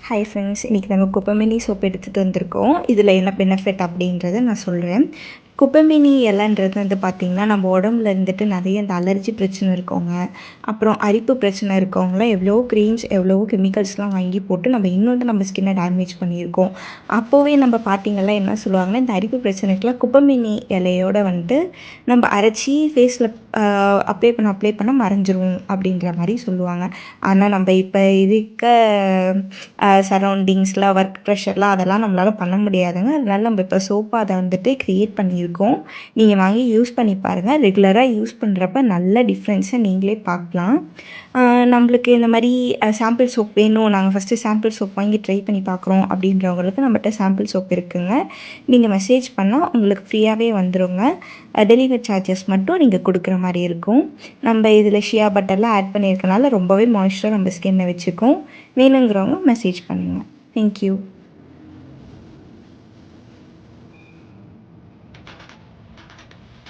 Hi friends, இன்றைக்கி நம்ம குப்பைமேனி soap எடுத்துகிட்டு வந்திருக்கோம். இதில் என்ன பெனிஃபிட் அப்படின்றத நான் சொல்கிறேன். குப்பைமேனி இலைன்றது வந்து பார்த்திங்கன்னா, நம்ம உடம்புல இருந்துட்டு நிறைய இந்த அலர்ஜி பிரச்சனை இருக்கவங்க, அப்புறம் அரிப்பு பிரச்சனை இருக்கவங்களாம் எவ்வளவோ க்ரீம்ஸ், எவ்வளவோ கெமிக்கல்ஸ்லாம் வாங்கி போட்டு நம்ம ஸ்கின்னை டேமேஜ் பண்ணியிருக்கோம். அப்போவே நம்ம பாட்டிங்கள்லாம் என்ன சொல்லுவாங்கன்னா, இந்த அரிப்பு பிரச்சனைக்கெலாம் குப்பைமேனி இலையோட வந்துட்டு நம்ம அரைச்சி ஃபேஸில் அப்ளை பண்ண மறைஞ்சிரும் அப்படின்ற மாதிரி சொல்லுவாங்க. ஆனால் நம்ம இப்போ இருக்க சரௌண்டிங்ஸில் ஒர்க் ப்ரெஷர்லாம் அதெல்லாம் நம்மளால் பண்ண முடியாதுங்க. அதனால நம்ம இப்போ சோப்பாக அதை வந்துட்டு க்ரியேட் பண்ணியிருக்கோம். நீங்கள் வாங்கி யூஸ் பண்ணி பாருங்கள். ரெகுலராக யூஸ் பண்ணுறப்ப நல்ல டிஃப்ரென்ஸை நீங்களே பார்க்கலாம். நம்மளுக்கு இந்த மாதிரி சாம்பிள் சோப் வேணும், நாங்கள் ஃபஸ்ட்டு சாம்பிள் சோப் வாங்கி ட்ரை பண்ணி பார்க்குறோம் அப்படின்றவங்களுக்கு நம்மகிட்ட சாம்பிள் சோப் இருக்குதுங்க. நீங்கள் மெசேஜ் பண்ணால் உங்களுக்கு ஃப்ரீயாகவே வந்துடுங்க. டெலிவரி சார்ஜஸ் மட்டும் நீங்கள் கொடுக்குற மாதிரி இருக்கும். நம்ம இதில் ஷியா பட்டர்லாம் ஆட் பண்ணியிருக்கனால ரொம்பவே மாய்ஸ்சராக நம்ம ஸ்கின்னை வச்சுக்கும். வேணுங்கிறவங்க மெசேஜ் பண்ணுங்கள். தேங்க்யூ.